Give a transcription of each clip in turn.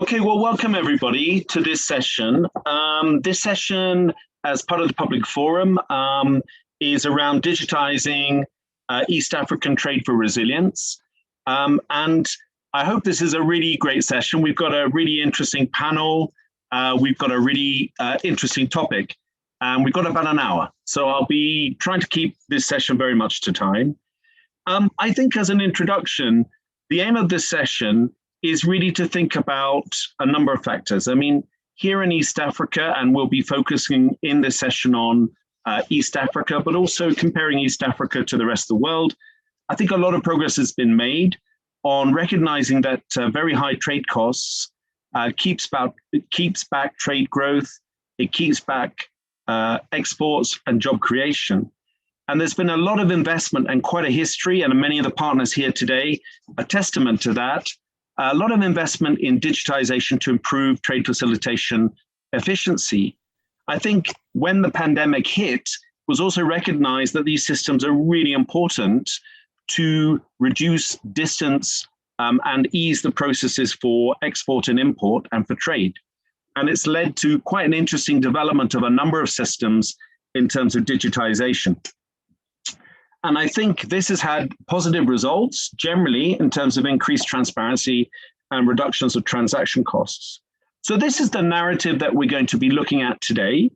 Okay, well, welcome everybody to this session. This session, as part of the public forum, is around digitizing East African trade for resilience. And I hope this is a really great session. We've got a really interesting panel. We've got a really interesting topic, and we've got about an hour. So I'll be trying to keep this session very much to time. I think as an introduction, the aim of this session is really to think about a number of factors. I mean, here in East Africa, and we'll be focusing in this session on East Africa, but also comparing East Africa to the rest of the world. I think a lot of progress has been made on recognizing that very high trade costs keeps back trade growth, it keeps back exports and job creation. And there's been a lot of investment and quite a history, and many of the partners here today are testament to that. A lot of investment in digitization to improve trade facilitation efficiency. I think when the pandemic hit, it was also recognized that these systems are really important to reduce distance and ease the processes for export and import and for trade. And it's led to quite an interesting development of a number of systems in terms of digitization. And I think this has had positive results generally in terms of increased transparency and reductions of transaction costs. So this is the narrative that we're going to be looking at today.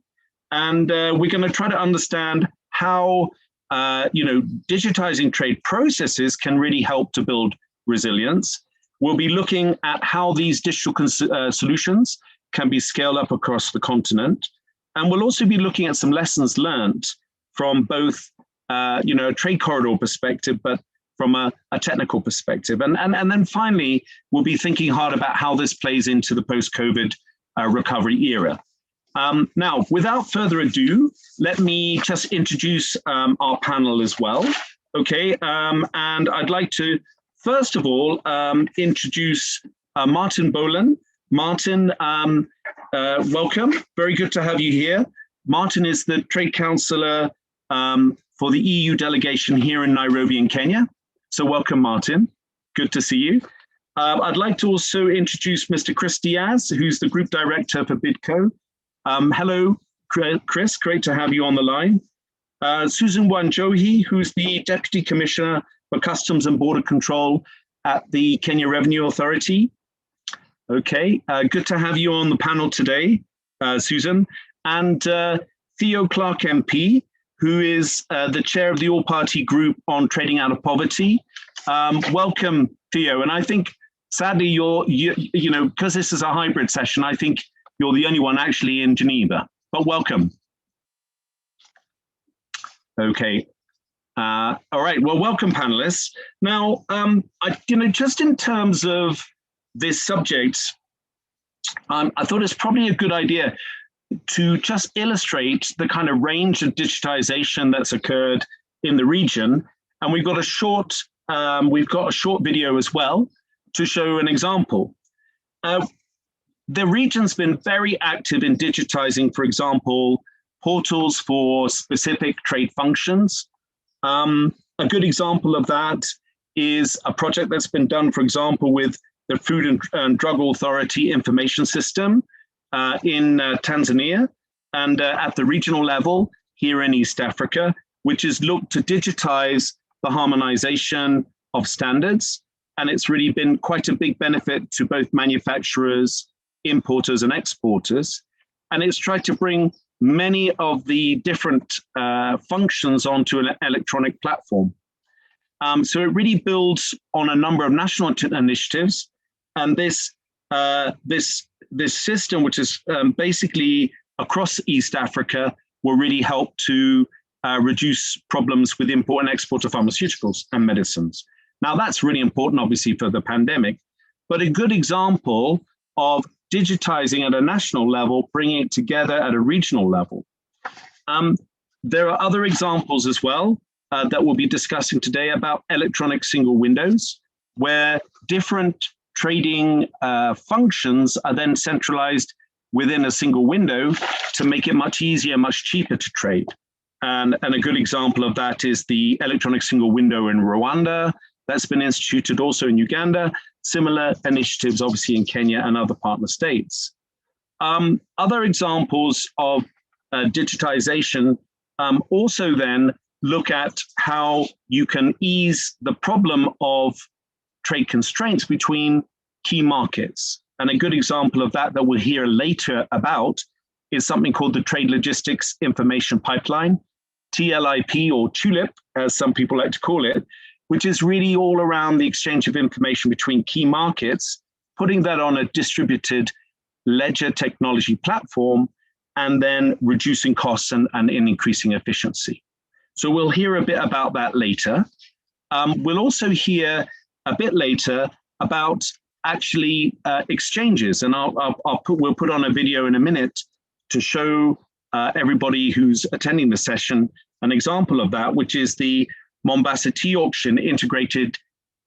And we're going to try to understand how digitizing trade processes can really help to build resilience. We'll be looking at how these digital solutions can be scaled up across the continent. And we'll also be looking at some lessons learned from both a trade corridor perspective, but from a technical perspective. And then finally, we'll be thinking hard about how this plays into the post-COVID recovery era. Now, without further ado, let me just introduce our panel as well. Okay, and I'd like to, first of all, introduce Martin Bolen. Martin, welcome. Very good to have you here. Martin is the Trade Councillor for the EU delegation here in Nairobi in Kenya. So welcome, Martin. Good to see you. I'd like to also introduce Mr. Chris Diaz, who's the Group Director for BIDCO. Hello, Chris, great to have you on the line. Susan Wanjohi, who's the Deputy Commissioner for Customs and Border Control at the Kenya Revenue Authority. Okay, good to have you on the panel today, Susan. And Theo Clark MP, who is the chair of the all-party group on trading out of poverty. Welcome, Theo. And I think, sadly, you're because this is a hybrid session, I think you're the only one actually in Geneva, but welcome. Okay. All right, well, welcome, panelists. Now, just in terms of this subject, I thought it's probably a good idea to just illustrate the kind of range of digitization that's occurred in the region. And we've got a short video as well to show an example. The region's been very active in digitizing, for example, portals for specific trade functions. A good example of that is a project that's been done, for example, with the Food and Drug Authority information system in Tanzania, and at the regional level here in East Africa, which is looked to digitize the harmonization of standards. And it's really been quite a big benefit to both manufacturers, importers, and exporters. And it's tried to bring many of the different functions onto an electronic platform. So it really builds on a number of national initiatives. And this system, which is basically across East Africa, will really help to reduce problems with import and export of pharmaceuticals and medicines. Now, that's really important, obviously, for the pandemic, but a good example of digitizing at a national level, bringing it together at a regional level. There are other examples as well that we'll be discussing today about electronic single windows, where different trading functions are then centralized within a single window to make it much easier, much cheaper to trade. And a good example of that is the electronic single window in Rwanda that's been instituted also in Uganda, similar initiatives obviously in Kenya and other partner states. Other examples of digitization also then look at how you can ease the problem of trade constraints between key markets. And a good example of that we'll hear later about is something called the Trade Logistics Information Pipeline, TLIP or TULIP, as some people like to call it, which is really all around the exchange of information between key markets, putting that on a distributed ledger technology platform, and then reducing costs and increasing efficiency. So we'll hear a bit about that later. We'll also hear a bit later about actually exchanges, and we'll put on a video in a minute to show everybody who's attending the session an example of that, which is the Mombasa Tea Auction integrated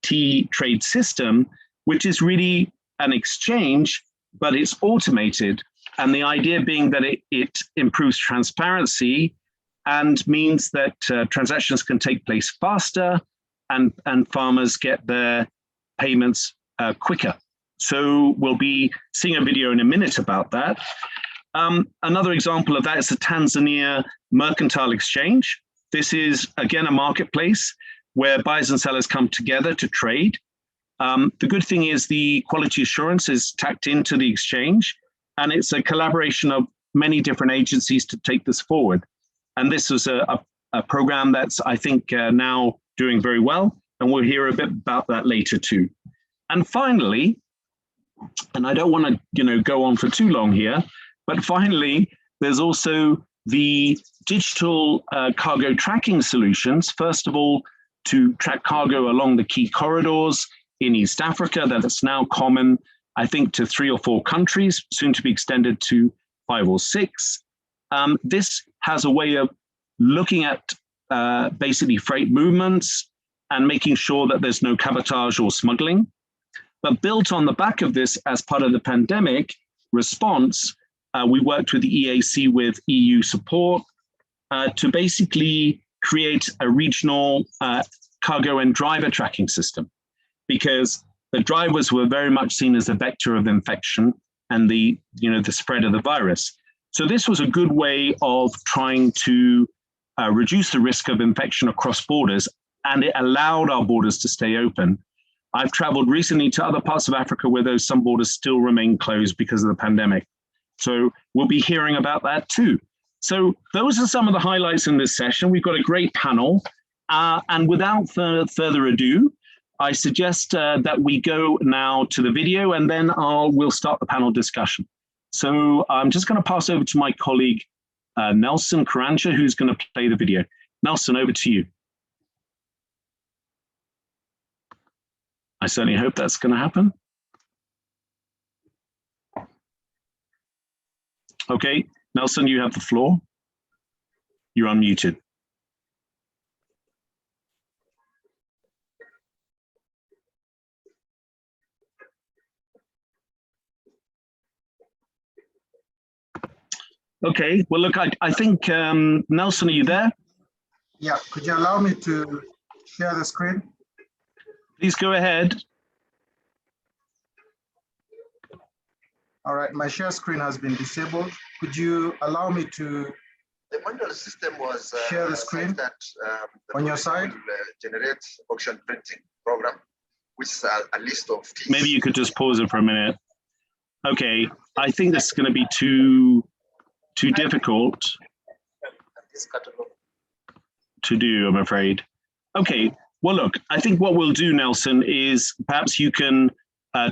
tea trade system, which is really an exchange, but it's automated. And the idea being that it improves transparency and means that transactions can take place faster and farmers get their payments quicker. So we'll be seeing a video in a minute about that. Another example of that is the Tanzania Mercantile Exchange. This is, again, a marketplace where buyers and sellers come together to trade. The good thing is the quality assurance is tacked into the exchange, and it's a collaboration of many different agencies to take this forward. And this was a program that's, I think, now doing very well, and we'll hear a bit about that later too. And finally, and I don't want to go on for too long here, but finally, there's also the digital cargo tracking solutions, first of all, to track cargo along the key corridors in East Africa, that is now common, I think, to 3 or 4 countries, soon to be extended to 5 or 6. This has a way of looking at basically freight movements and making sure that there's no cabotage or smuggling. But built on the back of this as part of the pandemic response, we worked with the EAC with EU support to basically create a regional cargo and driver tracking system, because the drivers were very much seen as a vector of infection and the spread of the virus. So this was a good way of trying to reduce the risk of infection across borders, and it allowed our borders to stay open. I've traveled recently to other parts of Africa where some borders still remain closed because of the pandemic. So we'll be hearing about that too. So those are some of the highlights in this session. We've got a great panel. And without further ado, I suggest that we go now to the video, and then we'll start the panel discussion. So I'm just going to pass over to my colleague, Nelson Karanja, who's going to play the video. Nelson, over to you. I certainly hope that's going to happen. Okay, Nelson, you have the floor. You're unmuted. Okay, well, look, I think, Nelson, are you there? Yeah, could you allow me to share the screen? Please go ahead. All right, my share screen has been disabled. Could you allow me to the manual system was share the screen that on your side? Generate auction printing program, which is a list of keys. Maybe you could just pause it for a minute. Okay, I think this is going to be too difficult to do, I'm afraid. Okay, well, look, I think what we'll do, Nelson, is perhaps you can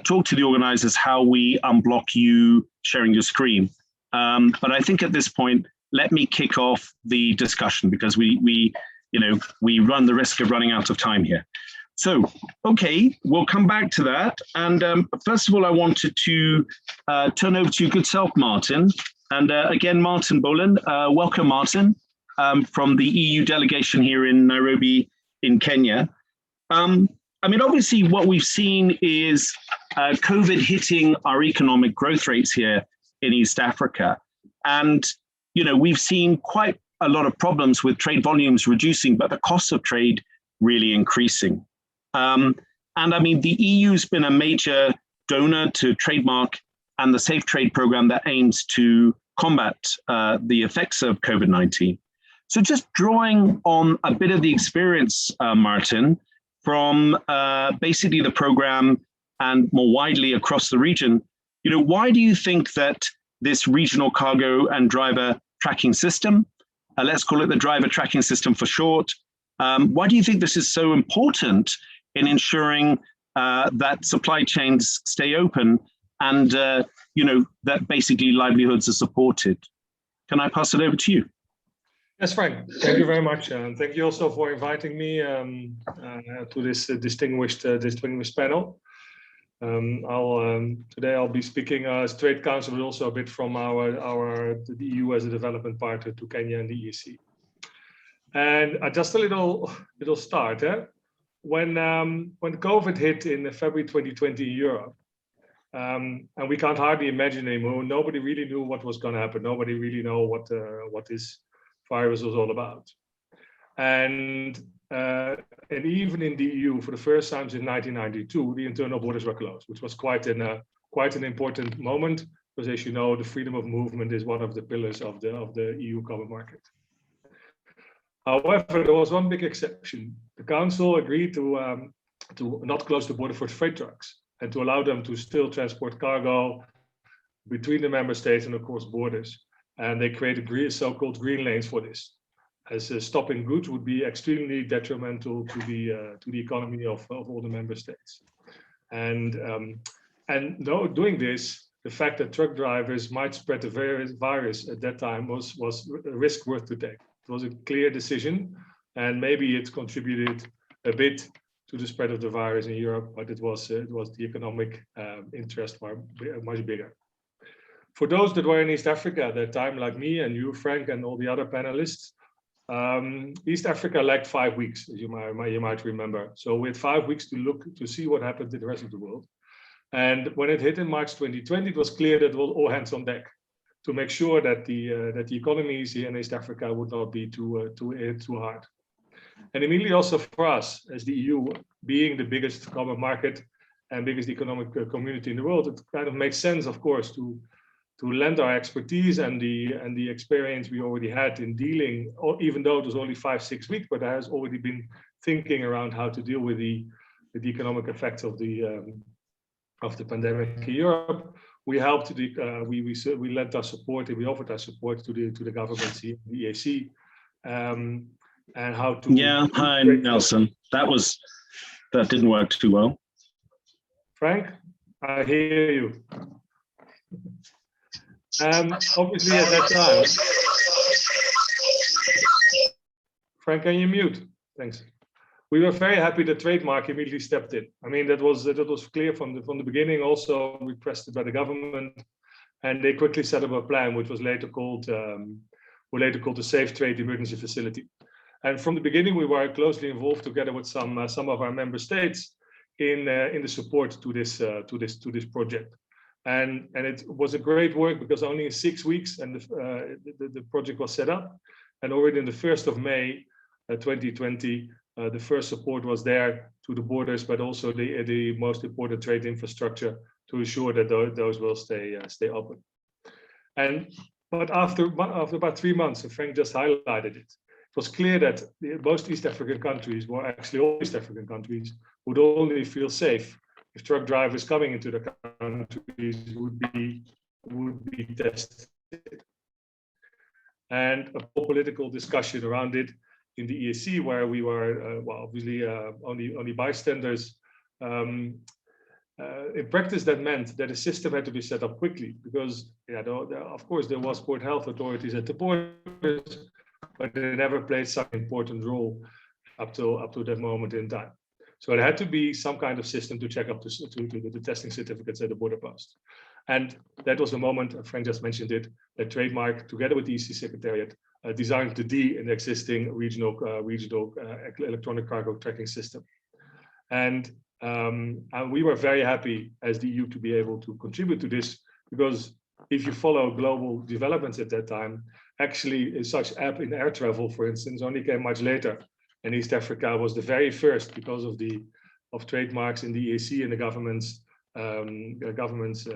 talk to the organizers how we unblock you sharing your screen. But I think at this point, let me kick off the discussion, because we run the risk of running out of time here. So, okay, we'll come back to that. And first of all, I wanted to turn over to your good self, Martin. And again, Martin Boland. Welcome, Martin, from the EU delegation here in Nairobi in Kenya. I mean, obviously, what we've seen is COVID hitting our economic growth rates here in East Africa. And, we've seen quite a lot of problems with trade volumes reducing, but the cost of trade really increasing. And I mean, the EU's been a major donor to Trademark and the Safe Trade program that aims to combat the effects of COVID-19. So just drawing on a bit of the experience, Martin, from basically the program and more widely across the region, why do you think that this regional cargo and driver tracking system, let's call it the driver tracking system for short, why do you think this is so important in ensuring that supply chains stay open and that basically livelihoods are supported? Can I pass it over to you? Yes, Frank, thank you very much. And thank you also for inviting me to this distinguished panel. Today I'll be speaking as Trade Council, but also a bit from the EU as a development partner to Kenya and the EEC. And just a little start. When COVID hit in February 2020 in Europe, and we can't hardly imagine anymore, nobody really knew what was going to happen. Nobody really know what this virus was all about. And even in the EU, for the first time since 1992, the internal borders were closed, which was quite an important moment, because as you know, the freedom of movement is one of the pillars of the EU common market. However, there was one big exception. The Council agreed to not close the border for freight trucks and to allow them to still transport cargo between the member states and, of course, borders. And they created so-called green lanes for this, as stopping goods would be extremely detrimental to the economy of all the member states. And doing this, the fact that truck drivers might spread the virus at that time was a risk worth to take. It was a clear decision, and maybe it contributed a bit to the spread of the virus in Europe, but it was the economic interest were much bigger. For those that were in East Africa at that time, like me and you, Frank, and all the other panelists, East Africa lacked 5 weeks, as you might remember. So we had 5 weeks to see what happened in the rest of the world. And when it hit in March 2020, it was clear that it was all hands on deck to make sure that the economies here in East Africa would not be too hard. And immediately also for us, as the EU, being the biggest common market and biggest economic community in the world, it kind of makes sense, of course, to lend our expertise and the experience we already had in dealing, even though it was only 5-6 weeks, but there has already been thinking around how to deal with the economic effects of the pandemic in Europe. We helped we lent our support and we offered our support to the governments here, the EAC, and how to. Yeah, hi Nelson. That didn't work too well. Frank, I hear you. Obviously at that time, Frank, can you mute? Thanks. We were very happy that Trademark immediately stepped in. I mean, that was clear from the beginning. Also requested by the government, and they quickly set up a plan, which was later called the Safe Trade Emergency Facility. And from the beginning, we were closely involved together with some of our member states in the support to this project. And it was a great work, because only in 6 weeks and the project was set up, and already in the 1st of May 2020, the first support was there to the borders, but also the most important trade infrastructure to ensure that those will stay open. But after about 3 months, and Frank just highlighted it, it was clear that most East African countries, well, actually all East African countries, would only feel safe if truck drivers coming into the countries would be tested. And a whole political discussion around it in the EAC, where we were obviously only bystanders. In practice, that meant that a system had to be set up quickly, because of course there was port health authorities at the borders, but they never played such an important role up to that moment in time. So there had to be some kind of system to check up the testing certificates at the border post. And that was the moment, Frank just mentioned it, that Trademark, together with the EC Secretariat, designed the D in the existing regional electronic cargo tracking system. And we were very happy as the EU to be able to contribute to this, because if you follow global developments at that time, actually such app in air travel, for instance, only came much later. And East Africa was the very first, because of the of trademarks in the EAC and the government's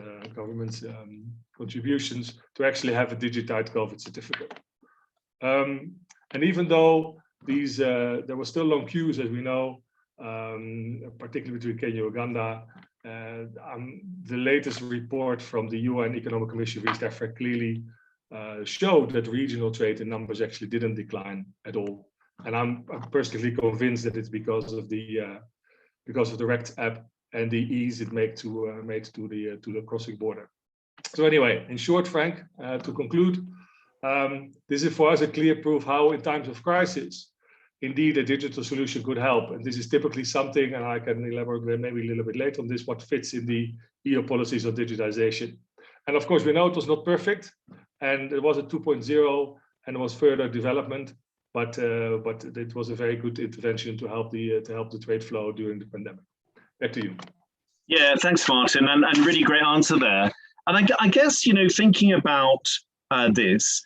contributions to actually have a digitized COVID certificate. And even though these there were still long queues, as we know, particularly between Kenya and Uganda, the latest report from the UN Economic Commission for East Africa clearly showed that regional trade in numbers actually didn't decline at all. And I'm personally convinced that it's because of the RECT app and the ease it made to the crossing border. So anyway, in short, Frank, to conclude, this is for us a clear proof how in times of crisis, indeed a digital solution could help. And this is typically something, and I can elaborate maybe a little bit later on this, what fits in the EU policies of digitization. And of course, we know it was not perfect, and it was a 2.0, and it was further development, but it was a very good intervention to help the trade flow during the pandemic. Back to you. Yeah, thanks, Martin, and really great answer there. And I guess, thinking about this,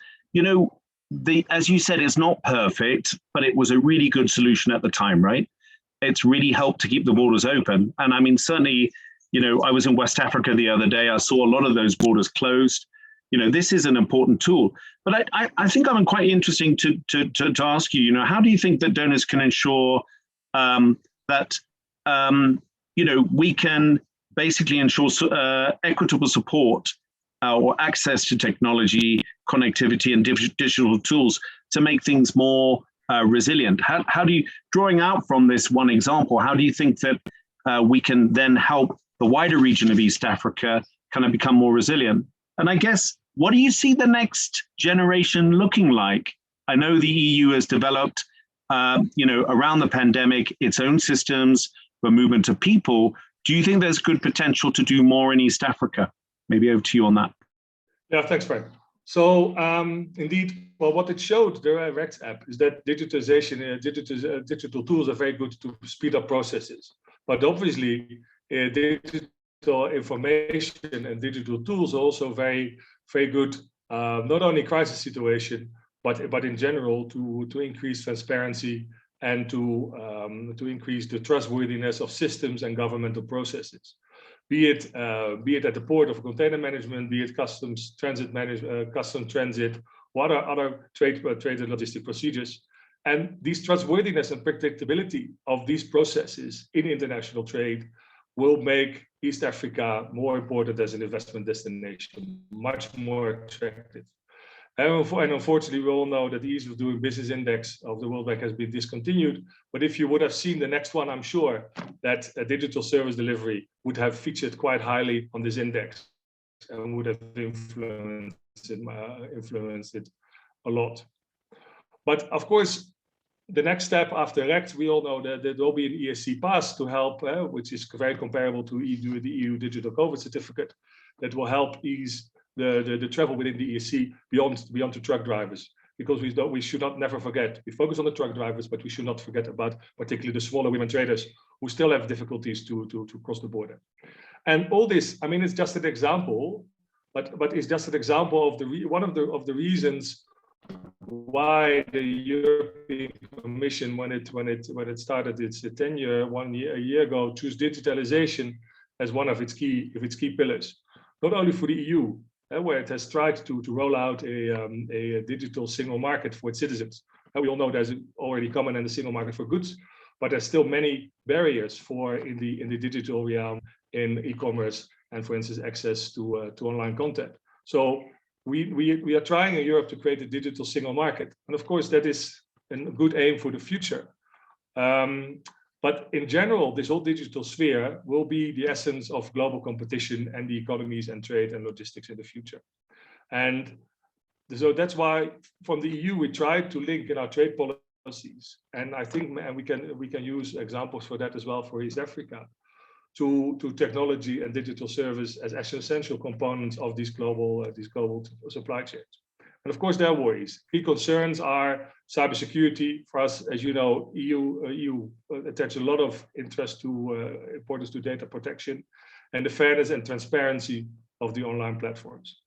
as you said, it's not perfect, but it was a really good solution at the time, right? It's really helped to keep the borders open. And I mean, certainly, I was in West Africa the other day. I saw a lot of those borders closed. This is an important tool. But I think I'm quite interesting to ask you, how do you think that donors can ensure that, we can basically ensure equitable support or access to technology, connectivity, and digital tools to make things more resilient? How do you, drawing out from this one example, how do you think that we can then help the wider region of East Africa kind of become more resilient? And I guess, what do you see the next generation looking like? I know the EU has developed, around the pandemic, its own systems for movement of people. Do you think there's good potential to do more in East Africa? Maybe over to you on that. Yeah, thanks, Frank. So indeed, well, what it showed, the RECT app, is that digitization, digital tools are very good to speed up processes. But obviously, digital information and digital tools are also very, very good, not only crisis situation, but in general to increase transparency and to increase the trustworthiness of systems and governmental processes. Be it at the port of container management, be it customs transit custom transit, what are other trade and logistic procedures. And these trustworthiness and predictability of these processes in international trade will make East Africa more important as an investment destination, much more attractive. And unfortunately, we all know that the Ease of Doing Business Index of the World Bank has been discontinued. But if you would have seen the next one, I'm sure that a digital service delivery would have featured quite highly on this index and would have influenced it a lot. But of course, the next step after RECT, we all know that there will be an ESC pass to help, which is very comparable to the EU Digital COVID Certificate, that will help ease the travel within the ESC beyond the truck drivers, because we should never forget. We focus on the truck drivers, but we should not forget about particularly the smaller women traders who still have difficulties to cross the border. And all this, I mean, it's just an example, but it's just an example of one of the reasons why the European Commission, when it started its tenure a year ago, chose digitalization as one of its key pillars, not only for the EU, where it has tried to roll out a digital single market for its citizens. And we all know there's already common in the single market for goods, but there's still many barriers in the digital realm, in e-commerce, and for instance, access to online content. So we are trying in Europe to create a digital single market. And of course, that is a good aim for the future. But in general, this whole digital sphere will be the essence of global competition and the economies and trade and logistics in the future. And so that's why from the EU, we tried to link in our trade policies. And I think, and we can use examples for that as well for East Africa, to technology and digital service as essential components of these global supply chains. And of course, there are worries. Key concerns are cybersecurity. For us, as you know, EU attach a lot of interest to importance to data protection and the fairness and transparency of the online platforms.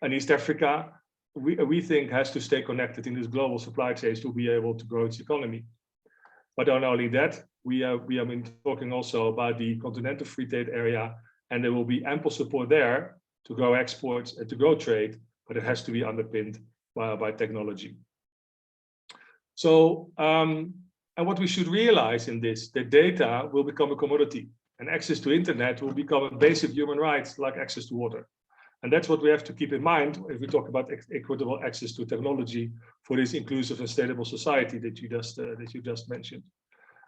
And East Africa, we think, has to stay connected in this global supply chains to be able to grow its economy. But not only that, we have been talking also about the continental free trade area, and there will be ample support there to grow exports and to grow trade, but it has to be underpinned by technology. So, and what we should realize in this, that data will become a commodity, and access to internet will become a basic human right like access to water. And that's what we have to keep in mind if we talk about equitable access to technology for this inclusive and sustainable society that you just mentioned.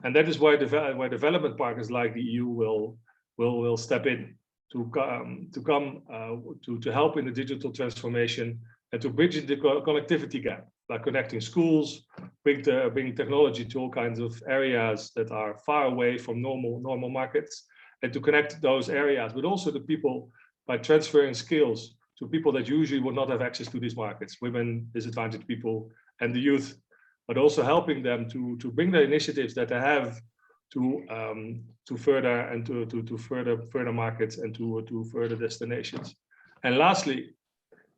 And that is why development partners like the EU will step in to help in the digital transformation and to bridge the connectivity gap, like connecting schools, bringing technology to all kinds of areas that are far away from normal markets, and to connect those areas, but also the people by transferring skills to people that usually would not have access to these markets, women, disadvantaged people, and the youth, but also helping them to bring the initiatives that they have to further and to further markets and to further destinations. And lastly,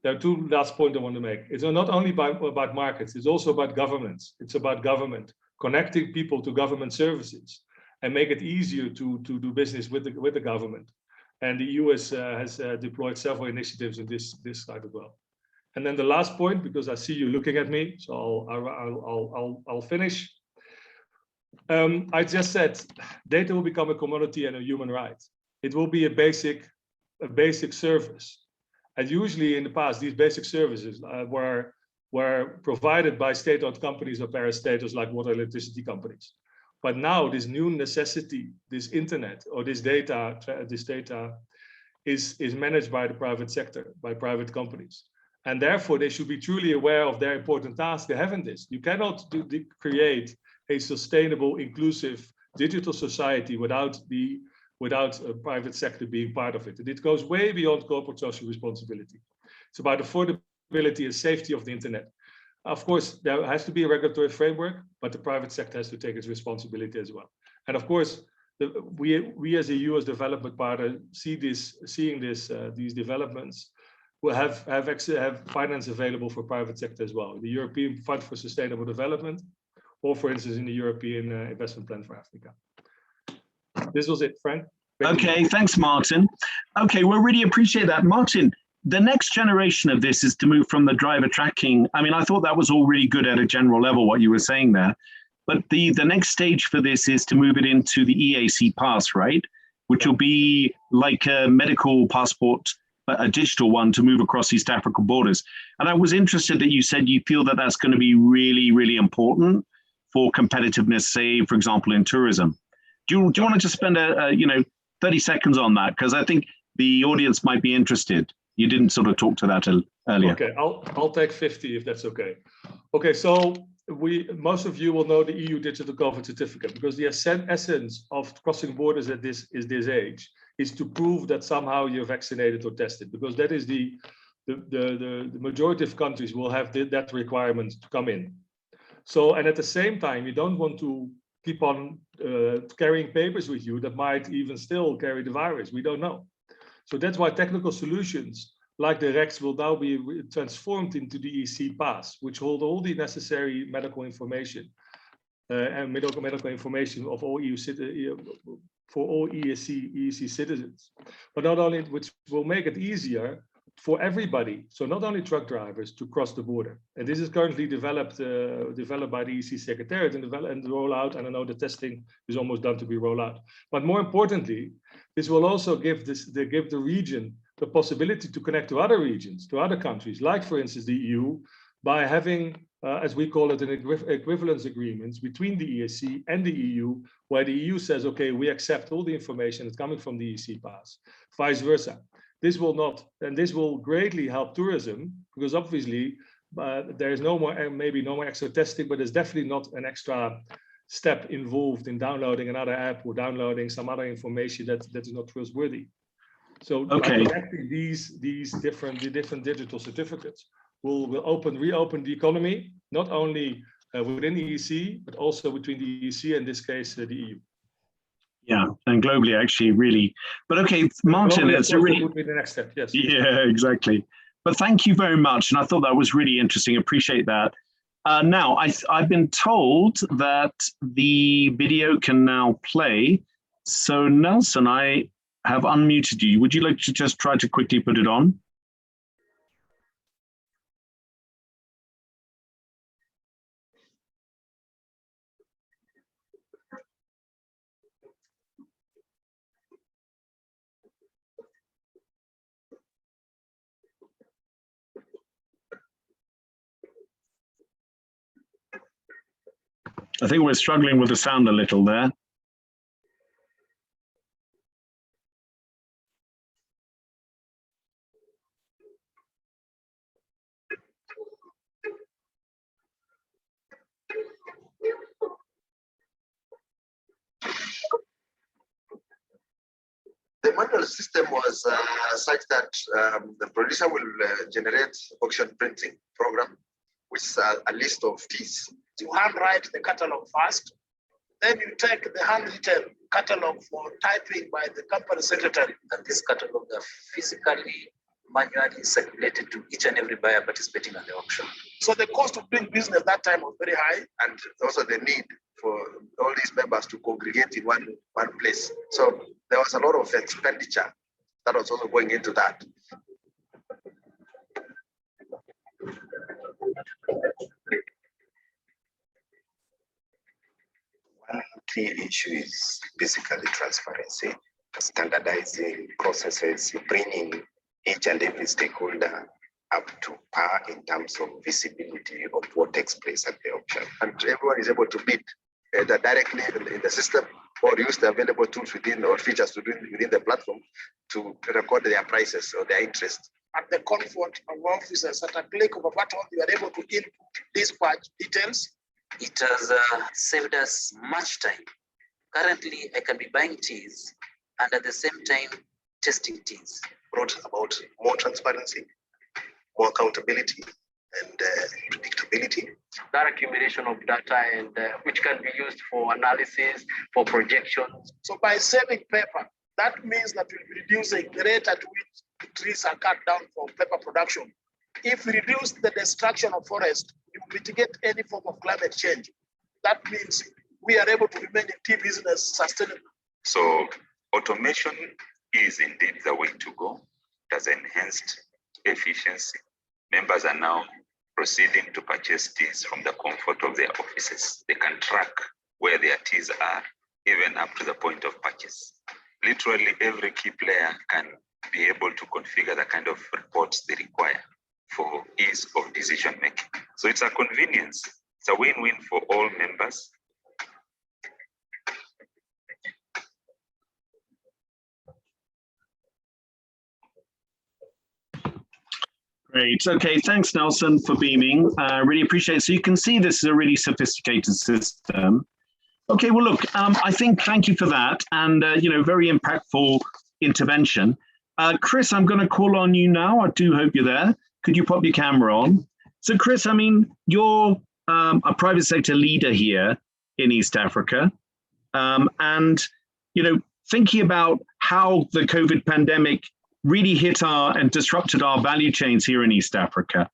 there are two last points I want to make. It's not only about markets, it's also about governments. It's about government, connecting people to government services and make it easier to do business with the government. And the EU has deployed several initiatives in this side as well. And then the last point, because I see you looking at me, so I'll finish. I just said data will become a commodity and a human right. It will be a basic service. And usually in the past, these basic services were provided by state-owned companies or parastatals like water electricity companies. But now this new necessity, this internet or this data is managed by the private sector, by private companies. And therefore they should be truly aware of their important task they have in this. You cannot create a sustainable, inclusive digital society without a private sector being part of it. And it goes way beyond corporate social responsibility. It's about affordability and safety of the internet. Of course, there has to be a regulatory framework, but the private sector has to take its responsibility as well. And of course, we as a EU, as development partner, seeing these developments, will have finance available for private sector as well. The European Fund for Sustainable Development, or for instance, in the European Investment Plan for Africa. This was it, Frank. Okay, thanks, Martin. Okay, we'll really appreciate that. Martin, the next generation of this is to move from the driver tracking. I mean, I thought that was all really good at a general level, what you were saying there. But the next stage for this is to move it into the EAC pass, right? Which will be like a medical passport, a digital one to move across East African borders. And I was interested that you said you feel that that's going to be really, really important for competitiveness, say, for example, in tourism. Do you want to just spend 30 seconds on that? Because I think the audience might be interested. You didn't sort of talk to that earlier. Okay, I'll take 50 if that's okay. Okay, so most of you will know the EU Digital COVID certificate, because the essence of crossing borders at this age is to prove that somehow you're vaccinated or tested, because that is the majority of countries will have that requirement to come in. So, and at the same time, you don't want to keep on carrying papers with you that might even still carry the virus. We don't know. So that's why technical solutions like the REX will now be transformed into the EC Pass, which hold all the necessary medical information and medical information of all EU for all EEC citizens. But not only, which will make it easier for everybody, so not only truck drivers, to cross the border. And this is currently developed by the EC Secretariat and roll out, and I know the testing is almost done to be rolled out. But more importantly, this will also give the region the possibility to connect to other regions, to other countries, like for instance the EU, by having, as we call it, an equivalence agreements between the EAC and the EU, where the EU says, okay, we accept all the information that's coming from the EC Pass, vice versa. This will not, and this will greatly help tourism, because obviously there is maybe no more extra testing, but there's definitely not an extra step involved in downloading another app or downloading some other information that is not trustworthy. So okay, connecting these different digital certificates will reopen the economy, not only within the EEC, but also between the EEC and in this case the EU. Yeah, and globally, actually, really. But okay, Martin, globally, it's a really would be the next step. Yes. Yeah, exactly. But thank you very much, and I thought that was really interesting. Appreciate that. Now, I've been told that the video can now play. So Nelson, I have unmuted you. Would you like to just try to quickly put it on? I think we're struggling with the sound a little there. The manual system was such that the producer will generate auction printing program, which is a list of teas. You handwrite the catalog first, then you take the handwritten catalog for typing by the company secretary. And this catalog are physically, manually circulated to each and every buyer participating in the auction. So the cost of doing business that time was very high. And also the need for all these members to congregate in one place. So there was a lot of expenditure that was also going into that. One key issue is basically transparency, standardizing processes, bringing each and every stakeholder up to par in terms of visibility of what takes place at the auction. And everyone is able to bid either directly in the system or use the available tools within or features within the platform to record their prices or their interest. At the comfort of officers, at a click of a button, you are able to input dispatch details. It has saved us much time. Currently, I can be buying teas and at the same time testing teas. Brought about more transparency, more accountability, and predictability. That accumulation of data and which can be used for analysis, for projections. So by saving paper, that means that we'll be reducing the rate at which trees are cut down for paper production. If we reduce the destruction of forest, we will mitigate any form of climate change. That means we are able to remain in tea business sustainable. So automation is indeed the way to go. It has enhanced efficiency. Members are now proceeding to purchase teas from the comfort of their offices. They can track where their teas are, even up to the point of purchase. Literally every key player can be able to configure the kind of reports they require for ease of decision making. So it's a convenience. It's a win-win for all members. Great. Okay, thanks, Nelson, for beaming. Really appreciate it. So you can see this is a really sophisticated system. Okay, well, look, I think thank you for that, and very impactful intervention. Chris, I'm going to call on you now. I do hope you're there. Could you pop your camera on? So, Chris, I mean, you're a private sector leader here in East Africa, and thinking about how the COVID pandemic really hit and disrupted our value chains here in East Africa.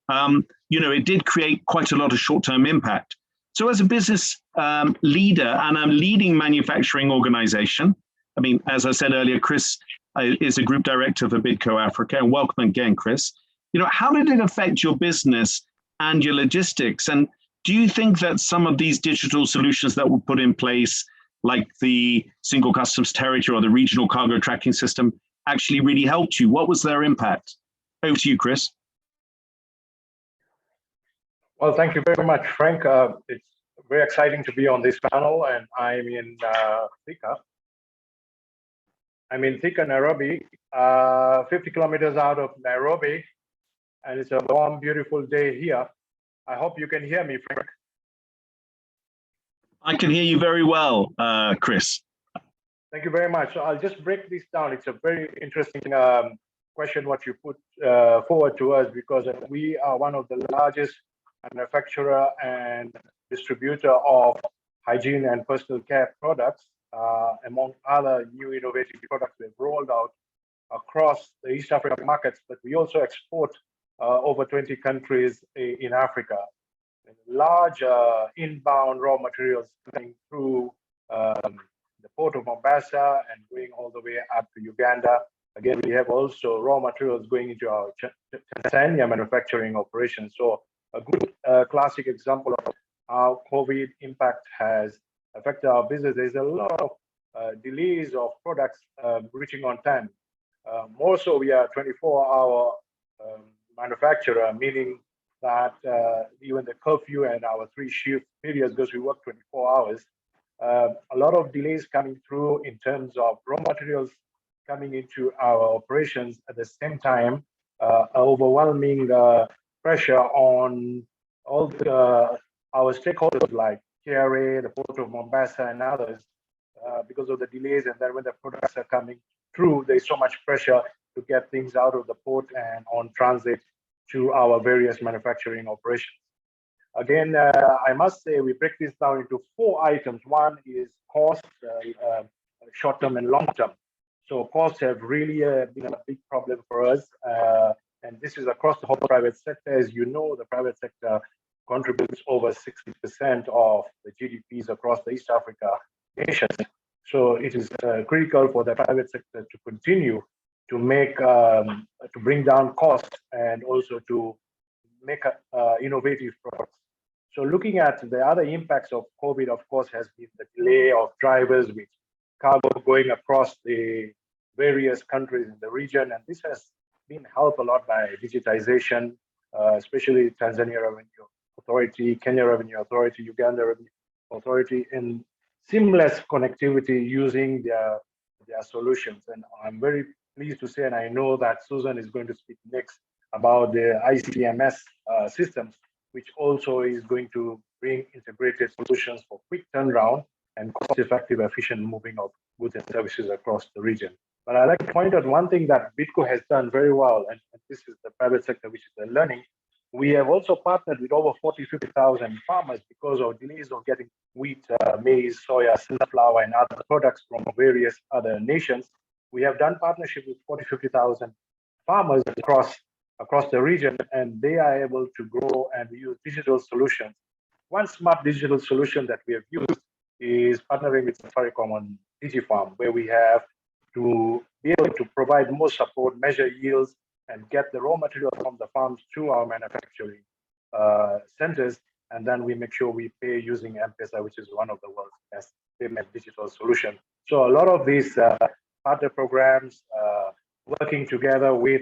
It did create quite a lot of short-term impact. So as a business leader and a leading manufacturing organization, I mean, as I said earlier, Chris is a group director for Bidco Africa, and welcome again, Chris. How did it affect your business and your logistics? And do you think that some of these digital solutions that were put in place, like the single customs territory or the regional cargo tracking system, actually really helped you? What was their impact? Over to you, Chris. Well, thank you very much, Frank. It's very exciting to be on this panel, and I'm in Thika. I'm in Thika, Nairobi, 50 kilometers out of Nairobi, and it's a warm, beautiful day here. I hope you can hear me, Frank. I can hear you very well, Chris. Thank you very much. So I'll just break this down. It's a very interesting question what you put forward to us, because we are one of the largest manufacturer and distributor of hygiene and personal care products, among other new innovative products we've rolled out across the East African markets, but we also export over 20 countries in Africa. large inbound raw materials coming through the port of Mombasa and going all the way up to Uganda. Again, we have also raw materials going into our Tanzania manufacturing operations. So a good classic example of how COVID impact has affected our business. There's a lot of delays of products reaching on time. More so, we are 24-hour manufacturer, meaning that even the curfew and our 3-shift periods, because we work 24 hours, a lot of delays coming through in terms of raw materials coming into our operations at the same time, overwhelming pressure on all our stakeholders like KRA, the Port of Mombasa, and others, because of the delays. And then when the products are coming through, there's so much pressure to get things out of the port and on transit to our various manufacturing operations. Again, I must say we break this down into 4 items. One is cost, short-term and long-term. So costs have really been a big problem for us. And this is across the whole private sector. As you know, the private sector contributes over 60% of the GDPs across the East Africa nations. So it is critical for the private sector to continue to make, to bring down costs and also to make innovative products. So looking at the other impacts of COVID, of course, has been the delay of drivers with cargo going across the various countries in the region. And this has been helped a lot by digitization, especially Tanzania Revenue Authority, Kenya Revenue Authority, Uganda Revenue Authority, in seamless connectivity using their solutions. And I'm very pleased to say, and I know that Susan is going to speak next about the ICMS systems, which also is going to bring integrated solutions for quick turnaround and cost-effective, efficient moving of goods and services across the region. But I'd like to point out one thing that BITCO has done very well, and this is the private sector, which is the learning. We have also partnered with over 50,000 farmers because of delays of getting wheat, maize, soya, sunflower, and other products from various other nations. We have done partnership with 50,000 farmers across the region, and they are able to grow and use digital solutions. One smart digital solution that we have used is partnering with Safaricom on DigiFarm, where we have to be able to provide more support, measure yields, and get the raw material from the farms to our manufacturing centers. And then we make sure we pay using M-Pesa, which is one of the world's best payment digital solutions. So a lot of these partner programs, working together with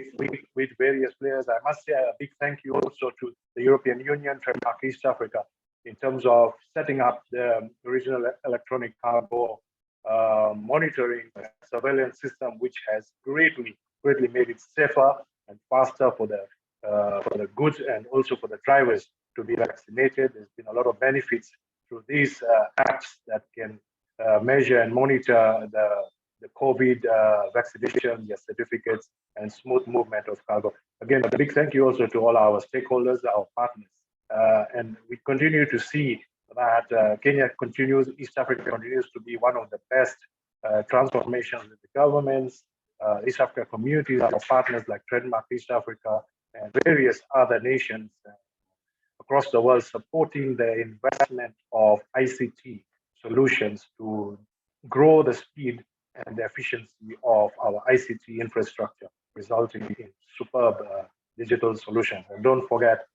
various players. I must say a big thank you also to the European Union, Trademark East Africa, in terms of setting up the regional electronic cargo monitoring surveillance system, which has greatly made it safer and faster for the goods and also for the drivers to be vaccinated. There's been a lot of benefits to these apps that can measure and monitor the COVID vaccination, their certificates, and smooth movement of cargo. Again, a big thank you also to all our stakeholders, our partners. And we continue to see that Kenya continues, East Africa continues to be one of the best transformations with the governments, East Africa communities, our partners like Trademark East Africa, and various other nations across the world supporting the investment of ICT solutions to grow the speed and the efficiency of our ICT infrastructure, resulting in superb digital solutions. And don't forget,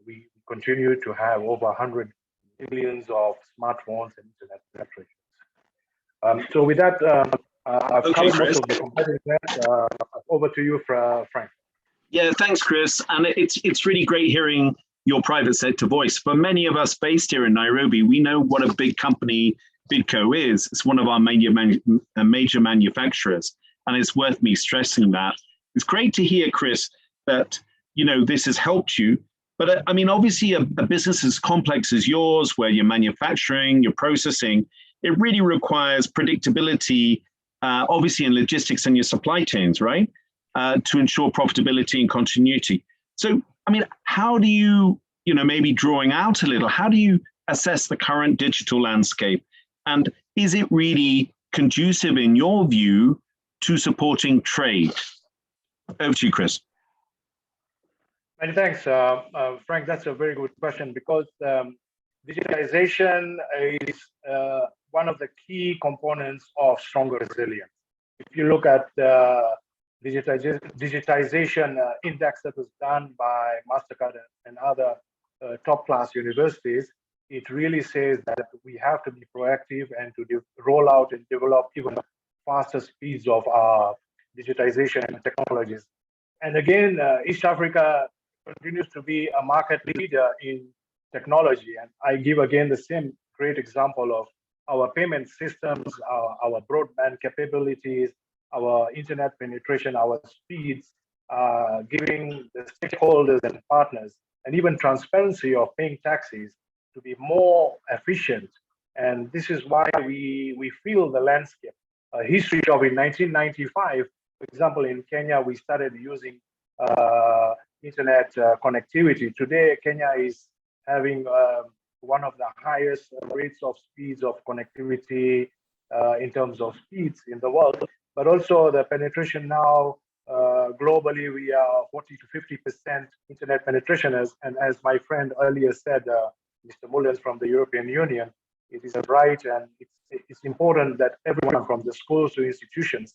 we continue to have over 100 millions of smartphones and internet penetrations. So with that, I've covered most of the competitiveness. Over to you, Frank. Yeah, thanks, Chris. And it's really great hearing your private sector voice. For many of us based here in Nairobi, we know what a big company BITCO is. It's one of our major manufacturers, and it's worth me stressing that. It's great to hear, Chris, that this has helped you. But I mean, obviously, a business as complex as yours, where you're manufacturing, you're processing, it really requires predictability, obviously in logistics and your supply chains, right? To ensure profitability and continuity. So, I mean, how do you, maybe drawing out a little, how do you assess the current digital landscape? And is it really conducive, in your view, to supporting trade? Over to you, Chris. And thanks, Frank. That's a very good question because digitalization is one of the key components of stronger resilience. If you look at the digitization index that was done by Mastercard and other top-class universities, it really says that we have to be proactive and to roll out and develop even faster speeds of our digitization technologies. And again, East Africa continues to be a market leader in technology. And I give again the same great example of our payment systems, our broadband capabilities, our internet penetration, our speeds, giving the stakeholders and partners, and even transparency of paying taxes to be more efficient. And this is why we feel the landscape. History of in 1995, for example, in Kenya, we started using internet connectivity. Today, Kenya is having one of the highest rates of speeds of connectivity in terms of speeds in the world, but also the penetration now globally, we are 40 to 50% internet penetration. And as my friend earlier said, Mr. Mullens from the European Union, it is right, and it's important that everyone from the schools to institutions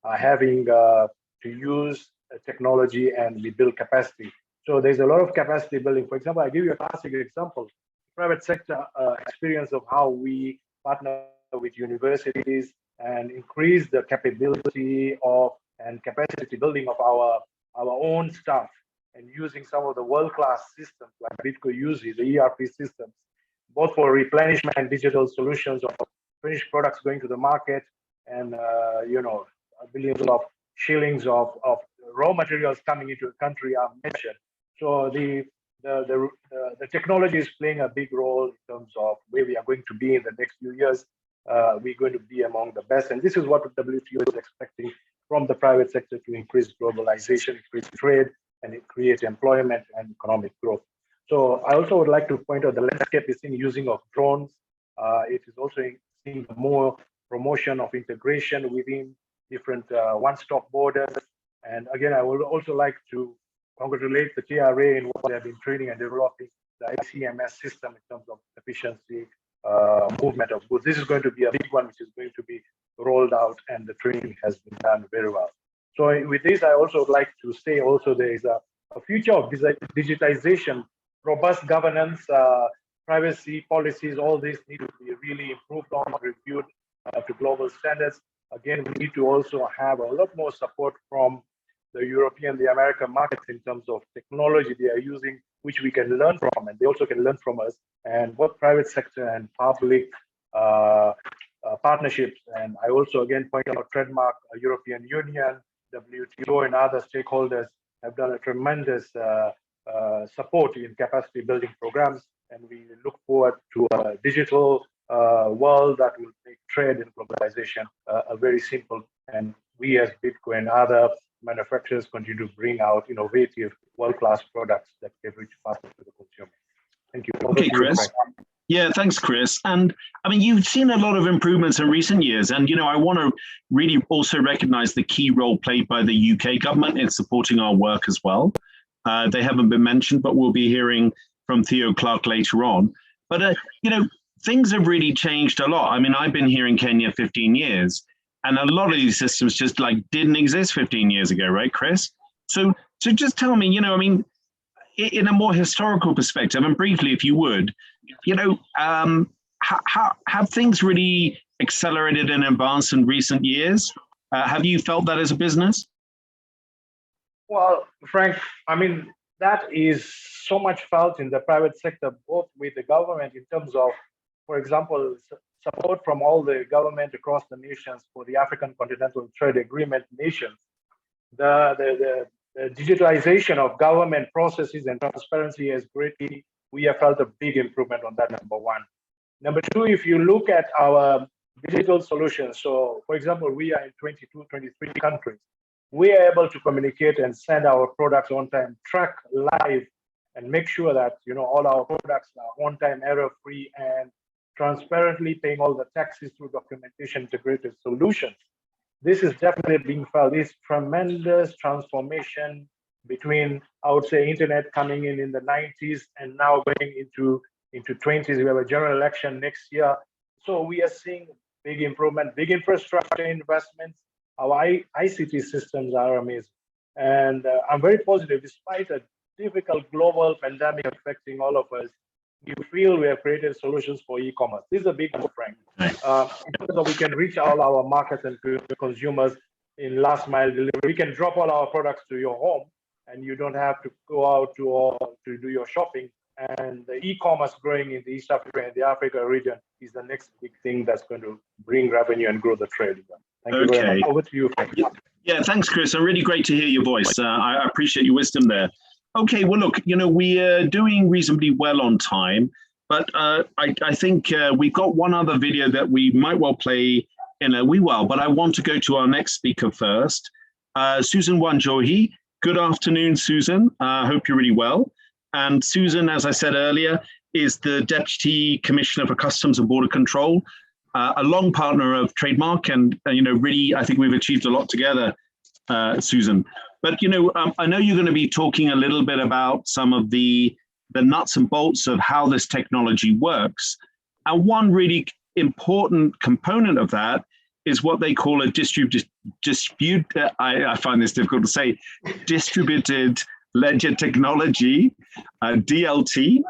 are having to use technology and we build capacity. So there's a lot of capacity building. For example, I give you a classic example, private sector experience of how we partner with universities and increase the capability of and capacity building of our own staff, and using some of the world-class systems like Bitco uses, the ERP systems, both for replenishment and digital solutions of finished products going to the market, and billions of shillings of raw materials coming into the country are mentioned. So the technology is playing a big role in terms of where we are going to be in the next few years. We're going to be among the best, and this is what the WTO is expecting from the private sector to increase globalization, increase trade, and create employment and economic growth. So I also would like to point out the landscape is in using of drones. It is also seeing more promotion of integration within different one-stop borders. And again, I would also like to congratulate the TRA in what they have been training and developing the ICMS system in terms of efficiency, movement of goods. This is going to be a big one, which is going to be rolled out, and the training has been done very well. So with this, I also would like to say also there is a future of digitization, robust governance, privacy policies, all these need to be really improved on, reviewed to global standards. Again, we need to also have a lot more support from the European, the American markets in terms of technology they are using, which we can learn from, and they also can learn from us, and both private sector and public partnerships. And I also again point out trademark, European Union, WTO, and other stakeholders have done a tremendous support in capacity building programs, and we look forward to a digital world that will make trade and globalization a very simple, and we as Bitco and other manufacturers continue to bring out innovative world-class products that can reach faster to the consumer. Thank you. Okay, Chris. Yeah, thanks, Chris. And I mean, you've seen a lot of improvements in recent years, and I want to really also recognize the key role played by the UK government in supporting our work as well. They haven't been mentioned, but we'll be hearing from Theo Clark later on. But things have really changed a lot. I mean, I've been here in Kenya 15 years, and a lot of these systems just didn't exist 15 years ago, right, Chris? So just tell me, I mean, in a more historical perspective, and briefly, if you would, how have things really accelerated and advanced in recent years? Have you felt that as a business? Well, Frank, I mean, that is so much felt in the private sector, both with the government in terms of, for example, support from all the government across the nations for the African Continental Trade Agreement nations. The digitalization of government processes and transparency has greatly, we have felt a big improvement on that, number one. Number two, if you look at our digital solutions, so for example, we are in 22, 23 countries. We are able to communicate and send our products on time, track live, and make sure that all our products are on time, error-free, and transparently paying all the taxes through documentation integrated solutions. This is definitely being felt. This tremendous transformation between, I would say, internet coming in the 90s and now going into 20s. We have a general election next year. So we are seeing big improvement, big infrastructure investments. Our ICT systems are amazing. And I'm very positive, despite a difficult global pandemic affecting all of us, you feel we have created solutions for e-commerce. This is a big one, Frank. So we can reach all our markets and consumers in last mile delivery. We can drop all our products to your home and you don't have to go out to do your shopping. And the e-commerce growing in the East Africa and the Africa region is the next big thing that's going to bring revenue and grow the trade. Thank you very much. Over to you, Frank. Yeah, thanks, Chris. Really great to hear your voice. I appreciate your wisdom there. Okay, well, look, we are doing reasonably well on time, but I think we've got one other video that we might well play in a wee while, but I want to go to our next speaker first. Susan Wanjohi. Good afternoon, Susan. I hope you're really well. And Susan, as I said earlier, is the Deputy Commissioner for Customs and Border Control, a long partner of Trademark, and really, I think we've achieved a lot together, Susan. But I know you're going to be talking a little bit about some of the nuts and bolts of how this technology works. And one really important component of that is what they call a I find this difficult to say, distributed ledger technology, DLT,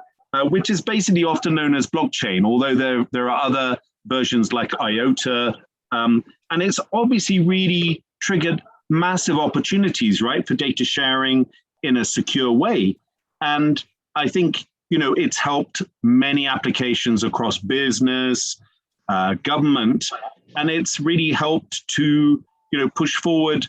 which is basically often known as blockchain, although there are other versions like IOTA. And it's obviously really triggered massive opportunities, right, for data sharing in a secure way. And I think, it's helped many applications across business, government, and it's really helped to, push forward,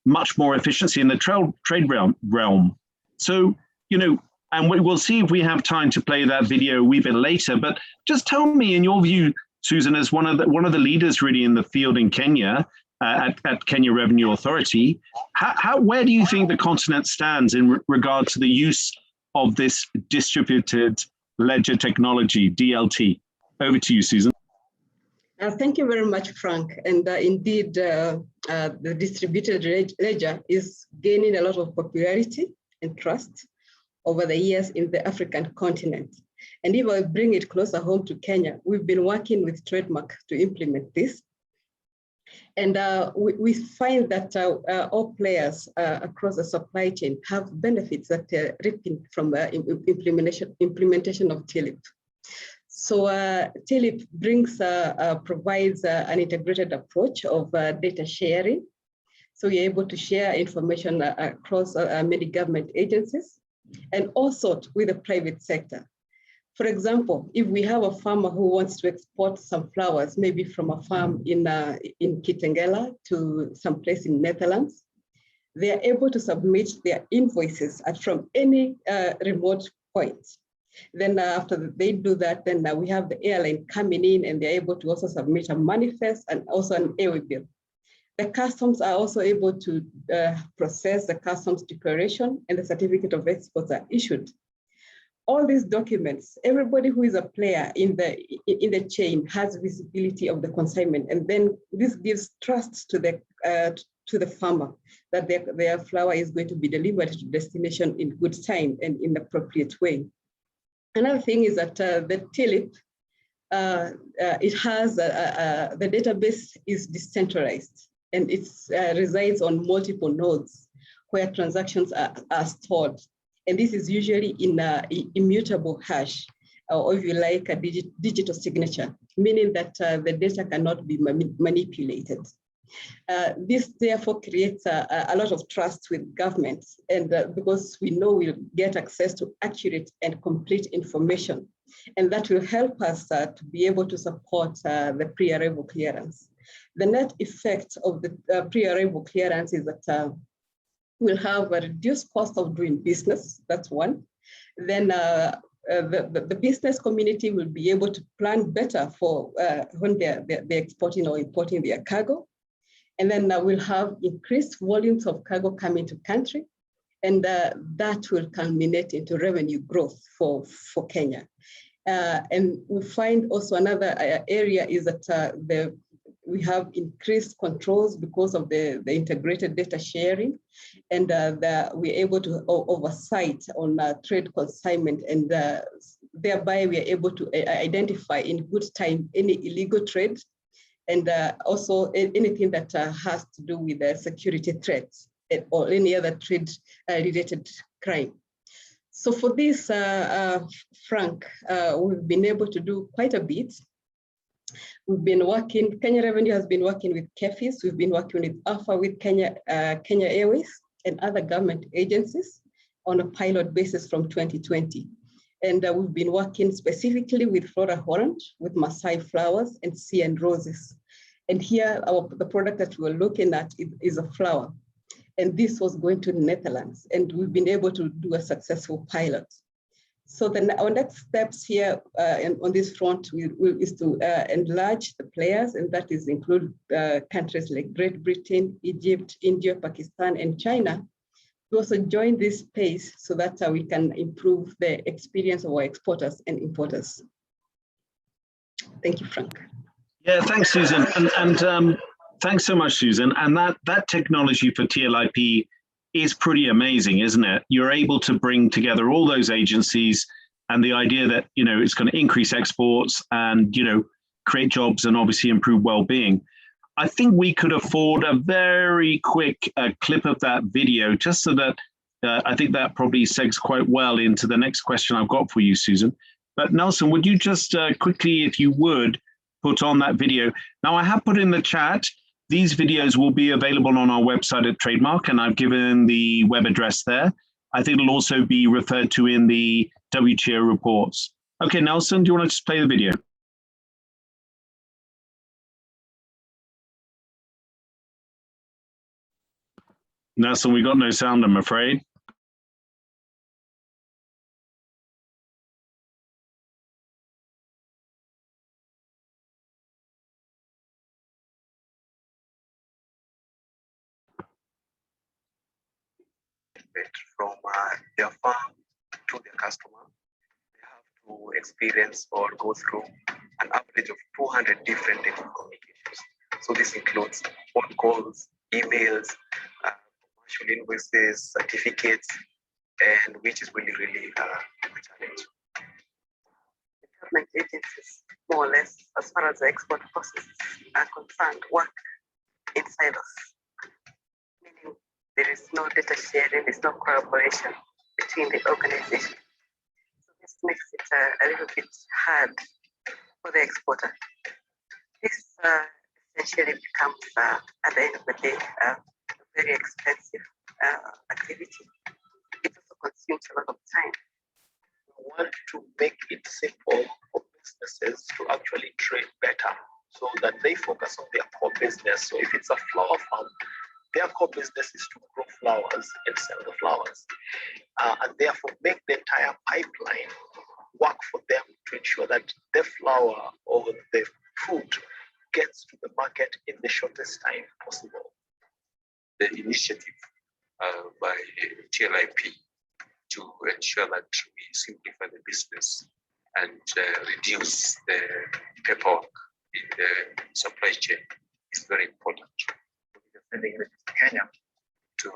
much more efficiency in the trade realm. So, and we'll see if we have time to play that video a wee bit later, but just tell me, in your view, Susan, as one of the leaders really in the field in Kenya, at Kenya Revenue Authority, where do you think the continent stands in regard to the use of this distributed ledger technology, DLT? Over to you, Susan. Thank you very much, Frank. And indeed, the distributed ledger is gaining a lot of popularity and trust over the years in the African continent. And if I bring it closer home to Kenya, we've been working with Trademark to implement this. And we find that all players across the supply chain have benefits that are reaping from the implementation of TLIP. So TLIP provides an integrated approach of data sharing. So you're able to share information across many government agencies and also with the private sector. For example, if we have a farmer who wants to export some flowers, maybe from a farm in Kitengela to some place in Netherlands, they are able to submit their invoices from any remote point. Then after they do that, then we have the airline coming in and they're able to also submit a manifest and also an airway bill. The customs are also able to process the customs declaration, and the certificate of exports are issued. All these documents, everybody who is a player in the chain has visibility of the consignment, and then this gives trust to the farmer that their flower is going to be delivered to destination in good time and in the appropriate way. Another thing is that the TLIP, it has the database is decentralized, and it resides on multiple nodes where transactions are stored. And this is usually in an immutable hash, or if you like, a digital signature, meaning that the data cannot be manipulated. This therefore creates a lot of trust with governments, and because we know we'll get access to accurate and complete information, and that will help us to be able to support the pre-arrival clearance. The net effect of the pre-arrival clearance is that we'll have a reduced cost of doing business, that's one. Then the business community will be able to plan better for when they're exporting or importing their cargo. And then we'll have increased volumes of cargo coming to country, and that will culminate into revenue growth for Kenya. And we find also another area is that we have increased controls because of the integrated data sharing, and we're able to oversight on trade consignment, and thereby we are able to identify in good time any illegal trade, and also anything that has to do with security threats or any other trade related crime. So for this, Frank, we've been able to do quite a bit. We've been working, Kenya Revenue has been working with KEFIS, we've been working with ALPHA, with Kenya Airways and other government agencies on a pilot basis from 2020. And we've been working specifically with Flora Orange, with Maasai flowers and Sea and Roses. And here, the product that we're looking at is a flower. And this was going to the Netherlands, and we've been able to do a successful pilot. So our next steps here on this front is to enlarge the players, and that is include countries like Great Britain, Egypt, India, Pakistan, and China to also join this space so that we can improve the experience of our exporters and importers. Thank you, Frank. Yeah, thanks, Susan. And thanks so much, Susan. And that technology for TLIP is pretty amazing, isn't it? You're able to bring together all those agencies, and the idea that, you know, it's going to increase exports and, you know, create jobs and obviously improve well-being. I think we could afford a very quick clip of that video, just so that I think that probably segs quite well into the next question I've got for you, Susan. But Nelson, would you just quickly, if you would, put on that video? Now, I have put in the chat, these videos will be available on our website at Trademark, and I've given the web address there. I think it'll also be referred to in the WTO reports. Okay, Nelson, do you want to just play the video? Nelson, we got no sound, I'm afraid. From their farm to their customer, they have to experience or go through an average of 200 different communications. So this includes phone calls, emails, commercial invoices, certificates, and which is really a challenge. The government agencies, more or less, as far as the export processes are concerned, work inside us, meaning there is no data sharing, there's no collaboration between the organizations. So this makes it a little bit hard for the exporter. This essentially becomes, at the end of the day, a very expensive activity. It also consumes a lot of time. We want to make it simple for businesses to actually trade better so that they focus on their core business. So if it's a flower farm, their core business is to grow flowers and sell the flowers, and therefore make the entire pipeline work for them to ensure that the flower or the fruit gets to the market in the shortest time possible. The initiative by TLIP to ensure that we simplify the business and reduce the paperwork in the supply chain is very important. Sending it to Kenya, to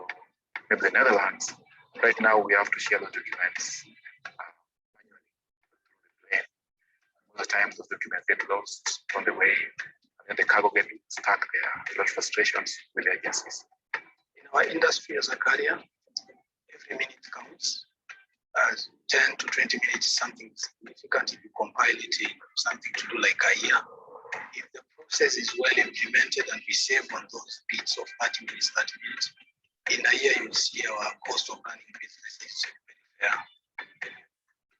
maybe the Netherlands. Right now, we have to share the documents manually through the plane. Most times, those documents get lost on the way, and then the cargo gets stuck there. A lot of frustrations with the agencies. In our industry as a carrier, every minute counts. 10 to 20 minutes is something significant if you compile it in something to do like a year. If the process is well implemented and we save on those bits of 30 minutes, in a year you'll see our cost of running businesses very fair.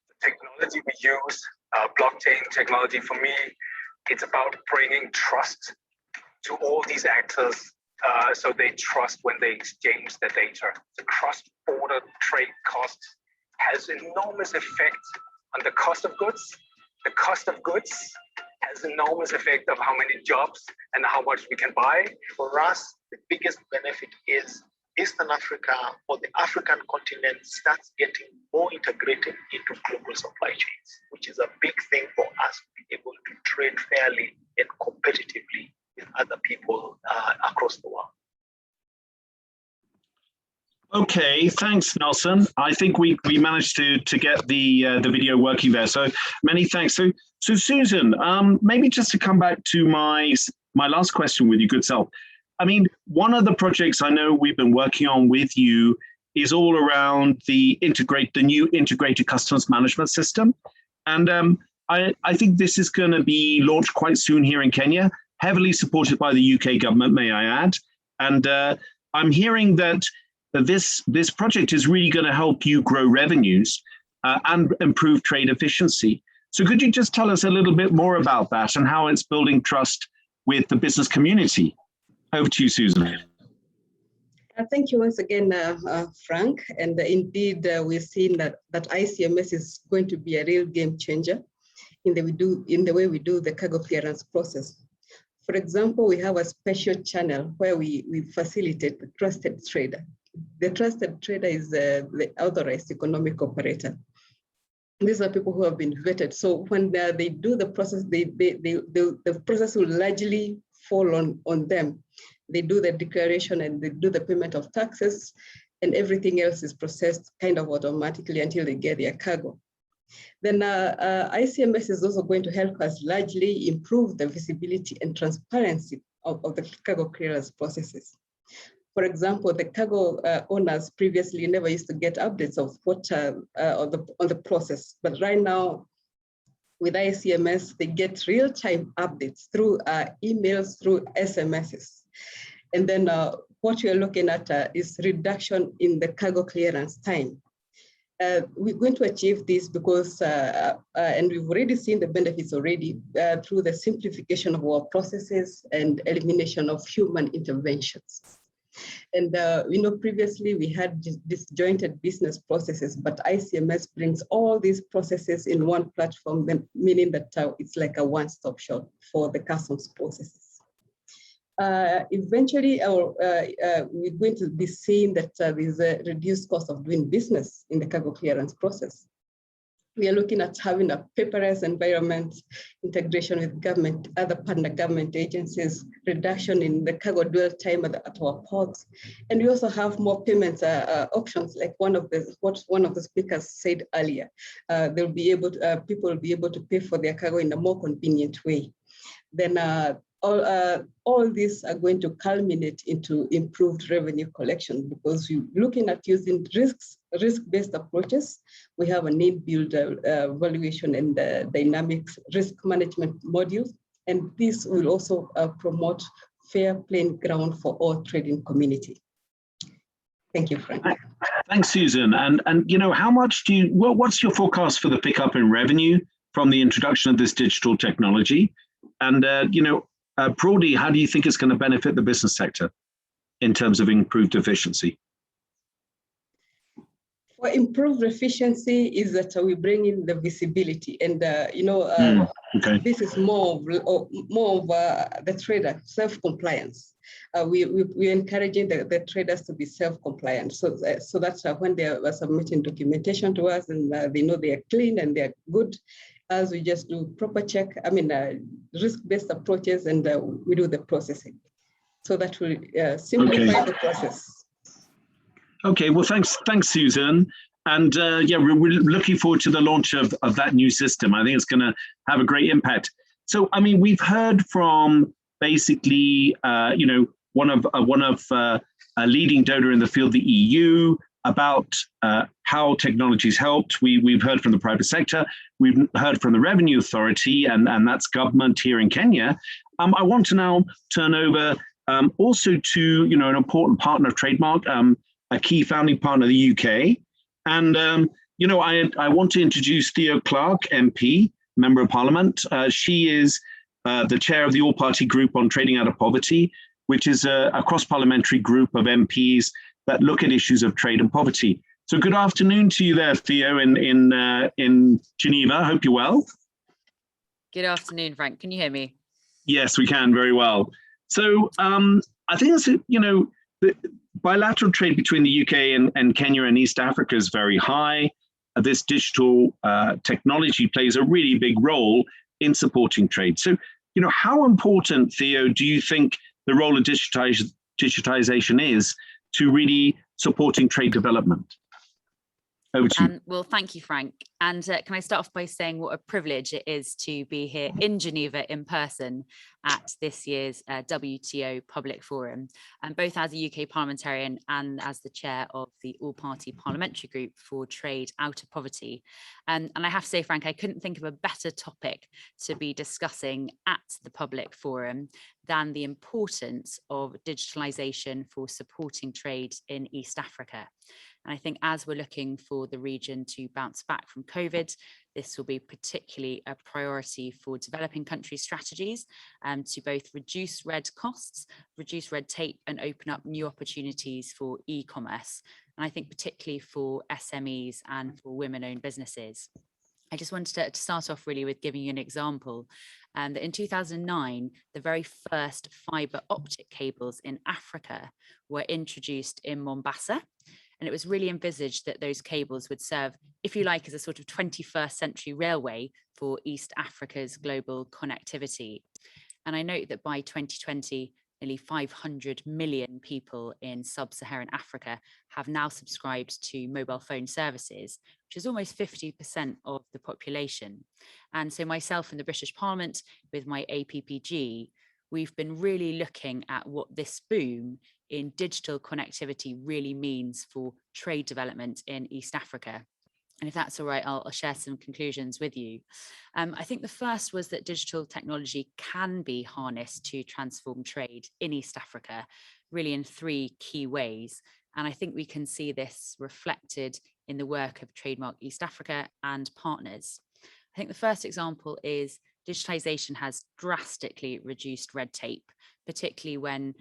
The technology we use, blockchain technology, for me, it's about bringing trust to all these actors so they trust when they exchange the data. The cross-border trade cost has enormous effect on the cost of goods. The cost of goods has enormous effect of how many jobs and how much we can buy. For us, the biggest benefit is Eastern Africa or the African continent starts getting more integrated into global supply chains, which is a big thing for us to be able to trade fairly and competitively with other people across the world. Okay, thanks, Nelson. I think we managed to get the video working there. So many thanks. So Susan, maybe just to come back to my last question with you, good self. I mean, one of the projects I know we've been working on with you is all around the new integrated customs management system, and I think this is going to be launched quite soon here in Kenya, heavily supported by the UK government, may I add. And I'm hearing that this project is really going to help you grow revenues and improve trade efficiency. So could you just tell us a little bit more about that and how it's building trust with the business community? Over to you, Susan. Thank you once again, Frank. And indeed, we've seen that ICMS is going to be a real game changer in the way we do the cargo clearance process. For example, we have a special channel where we facilitate the trusted trader. The trusted trader is the authorized economic operator. These are people who have been vetted. So when they do the process, the process will largely fall on them. They do the declaration and they do the payment of taxes, and everything else is processed kind of automatically until they get their cargo. Then ICMS is also going to help us largely improve the visibility and transparency of the cargo clearance processes. For example, the cargo owners previously never used to get updates of what on the process, but right now with ICMS, they get real-time updates through emails, through SMSs. And then what we are looking at is reduction in the cargo clearance time. We're going to achieve this because, and we've already seen the benefits already through the simplification of our processes and elimination of human interventions. And previously we had disjointed business processes, but ICMS brings all these processes in one platform, then meaning that it's like a one-stop shop for the customs processes. Eventually, we're going to be seeing that there's a reduced cost of doing business in the cargo clearance process. We are looking at having a paperless environment, integration with government, other partner government agencies, reduction in the cargo dwell time at our ports, and we also have more payments options, like what one of the speakers said earlier. People will be able to pay for their cargo in a more convenient way. Then all these are going to culminate into improved revenue collection, because we're looking at using risk-based approaches. We have a need-build valuation and dynamics risk management modules, and this will also promote fair playing ground for all trading community. Thank you, Frank. Thanks, Susan. And how much what's your forecast for the pickup in revenue from the introduction of this digital technology? And broadly, how do you think it's going to benefit the business sector in terms of improved efficiency? For improved efficiency is that we bring in the visibility, and okay. This is more of the trader self-compliance. We're encouraging the traders to be self-compliant. So that's when they are submitting documentation to us, and they know they are clean and they are good. As we just do proper check, risk-based approaches, and we do the processing. So that will simplify the process. Okay, well, thanks, Susan. And we're looking forward to the launch of that new system. I think it's going to have a great impact. So, we've heard from basically, one of a leading donor in the field, the EU, about how technology's helped. We've heard from the private sector. We've heard from the Revenue Authority, and that's government here in Kenya. I want to now turn over also to an important partner of Trademark, a key founding partner of the UK. And I want to introduce Theo Clark, MP, Member of Parliament. She is the chair of the All-Party Group on Trading Out of Poverty, which is a cross-parliamentary group of MPs that look at issues of trade and poverty. So good afternoon to you there, Theo, in Geneva. I hope you're well. Good afternoon, Frank. Can you hear me? Yes, we can very well. So I think it's, the bilateral trade between the UK and Kenya and East Africa is very high. This digital technology plays a really big role in supporting trade. So how important, Theo, do you think the role of digitization is to really supporting trade development? Over to you. Well, thank you, Frank. And can I start off by saying what a privilege it is to be here in Geneva in person at this year's WTO Public Forum, and both as a UK parliamentarian and as the chair of the all-party parliamentary group for trade out of poverty. And I have to say, Frank, I couldn't think of a better topic to be discussing at the Public Forum than the importance of digitalisation for supporting trade in East Africa. And I think as we're looking for the region to bounce back from COVID, this will be particularly a priority for developing country strategies to both reduce red costs, reduce red tape, and open up new opportunities for e-commerce. And I think particularly for SMEs and for women-owned businesses. I just wanted to start off really with giving you an example. That in 2009, the very first fibre optic cables in Africa were introduced in Mombasa. And it was really envisaged that those cables would serve, if you like, as a sort of 21st century railway for East Africa's global connectivity. And I note that by 2020, nearly 500 million people in sub-Saharan Africa have now subscribed to mobile phone services, which is almost 50% of the population. And so myself and the British Parliament, with my APPG, we've been really looking at what this boom in digital connectivity really means for trade development in East Africa. And if that's all right, I'll share some conclusions with you. I think the first was that digital technology can be harnessed to transform trade in East Africa, really in three key ways. And I think we can see this reflected in the work of Trademark East Africa and partners. I think the first example is digitization has drastically reduced red tape, particularly when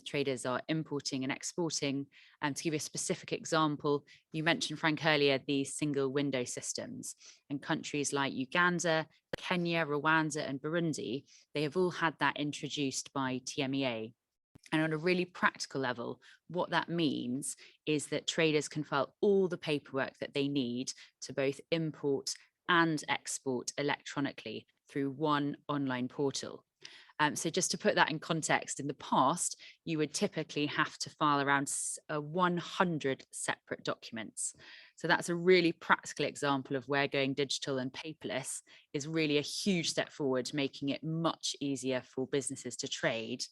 traders are importing and exporting. To give you a specific example, you mentioned, Frank, earlier, these single window systems. And countries like Uganda, Kenya, Rwanda, and Burundi, they have all had that introduced by TMEA. And on a really practical level, what that means is that traders can file all the paperwork that they need to both import and export electronically through one online portal. So just to put that in context, in the past, you would typically have to file around 100 separate documents. So that's a really practical example of where going digital and paperless is really a huge step forward, making it much easier for businesses to trade.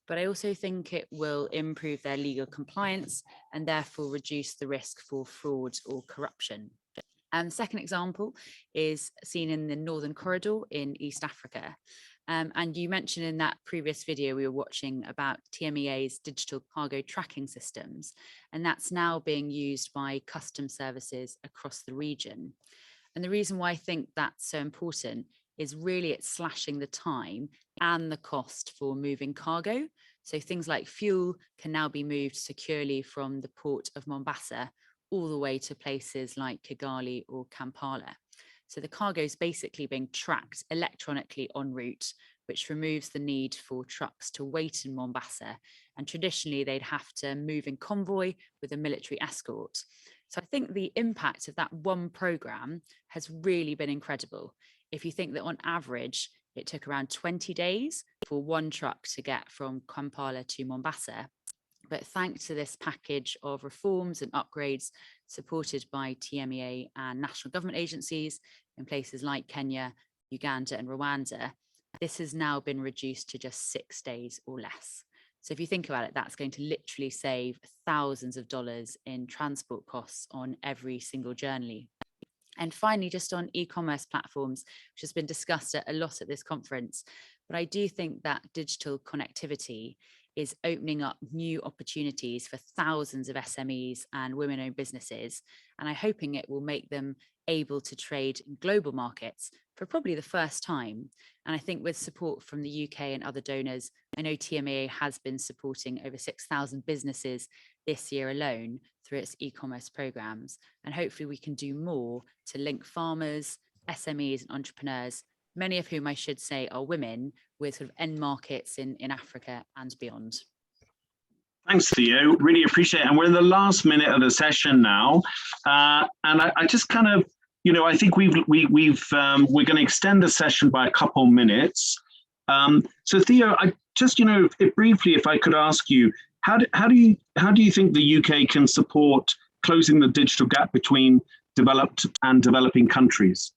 But I also think it will improve their legal compliance and therefore reduce the risk for fraud or corruption. And the second example is seen in the Northern Corridor in East Africa. And you mentioned in that previous video we were watching about TMEA's digital cargo tracking systems, and that's now being used by custom services across the region. And the reason why I think that's so important is really it's slashing the time and the cost for moving cargo. So things like fuel can now be moved securely from the port of Mombasa all the way to places like Kigali or Kampala. So the cargo is basically being tracked electronically en route, which removes the need for trucks to wait in Mombasa. And traditionally, they'd have to move in convoy with a military escort. So I think the impact of that one program has really been incredible. If you think that on average, it took around 20 days for one truck to get from Kampala to Mombasa. But thanks to this package of reforms and upgrades supported by TMEA and national government agencies in places like Kenya, Uganda, and Rwanda, this has now been reduced to just 6 days or less. So if you think about it, that's going to literally save thousands of dollars in transport costs on every single journey. And finally, just on e-commerce platforms, which has been discussed a lot at this conference, but I do think that digital connectivity is opening up new opportunities for thousands of SMEs and women-owned businesses. And I'm hoping it will make them able to trade in global markets for probably the first time. And I think with support from the UK and other donors, I know TMEA has been supporting over 6,000 businesses this year alone through its e-commerce programs. And hopefully we can do more to link farmers, SMEs and entrepreneurs, many of whom I should say are women, with sort of end markets in Africa and beyond. Thanks, Theo. Really appreciate it. And we're in the last minute of the session now. And I just kind of, I think we're going to extend the session by a couple minutes. So Theo, I just, briefly, if I could ask you, how do you think the UK can support closing the digital gap between developed and developing countries?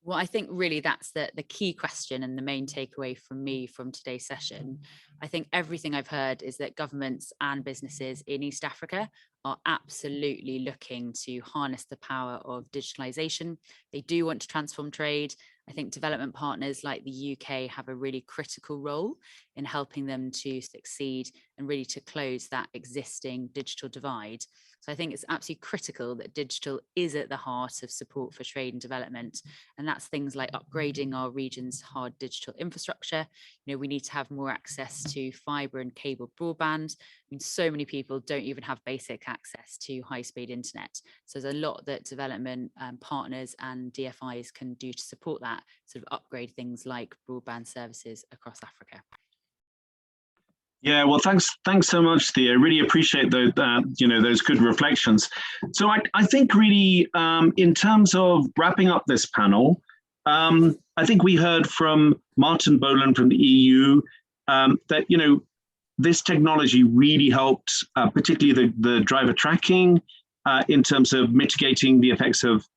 Well, I think really that's the key question and the main takeaway from me from today's session. I think everything I've heard is that governments and businesses in East Africa are absolutely looking to harness the power of digitalization. They do want to transform trade. I think development partners like the UK have a really critical role in helping them to succeed and really to close that existing digital divide. So I think it's absolutely critical that digital is at the heart of support for trade and development. And that's things like upgrading our region's hard digital infrastructure. We need to have more access to fiber and cable broadband. I mean, so many people don't even have basic access to high-speed internet. So there's a lot that development partners and DFIs can do to support that, sort of upgrade things like broadband services across Africa. Yeah, well, thanks so much, Theo. Really appreciate those, those good reflections. So I think really, in terms of wrapping up this panel, I think we heard from Martin Boland from the EU that this technology really helped, particularly the driver tracking, in terms of mitigating the effects of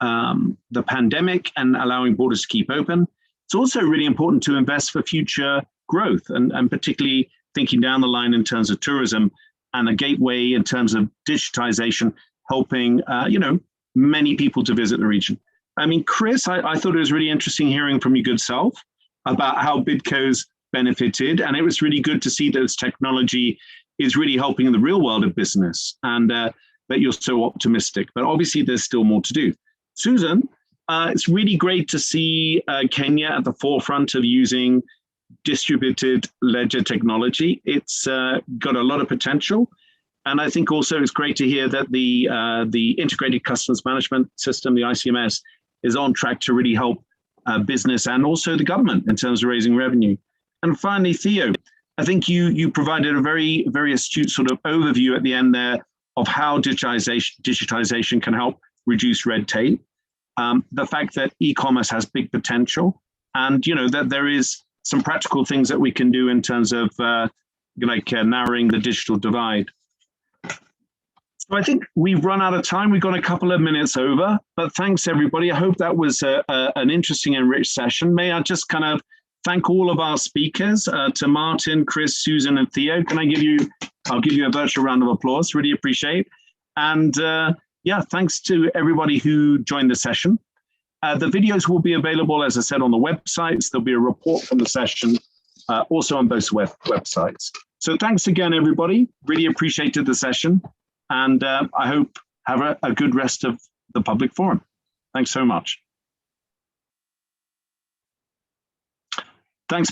the pandemic and allowing borders to keep open. It's also really important to invest for future growth and particularly thinking down the line in terms of tourism and a gateway in terms of digitization, helping, many people to visit the region. I mean, Chris, I thought it was really interesting hearing from your good self about how Bidco's benefited. And it was really good to see that this technology is really helping in the real world of business and that you're so optimistic. But obviously, there's still more to do. Susan, it's really great to see Kenya at the forefront of using distributed ledger technology. It's got a lot of potential. And I think also it's great to hear that the integrated customs management system, the ICMS, is on track to really help business and also the government in terms of raising revenue. And finally, Theo, I think you provided a very, very astute sort of overview at the end there of how digitization can help reduce red tape, the fact that e-commerce has big potential, and that there is some practical things that we can do in terms of narrowing the digital divide. So I think we've run out of time. We've got a couple of minutes over, but thanks everybody. I hope that was an interesting and rich session. May I just kind of thank all of our speakers, to Martin, Chris, Susan, and Theo. I'll give you a virtual round of applause. Really appreciate. And yeah, thanks to everybody who joined the session. The videos will be available, as I said, on the websites. There'll be a report from the session, also on both websites. So thanks again, everybody. Really appreciated the session. And I hope have a good rest of the public forum. Thanks so much. Thanks.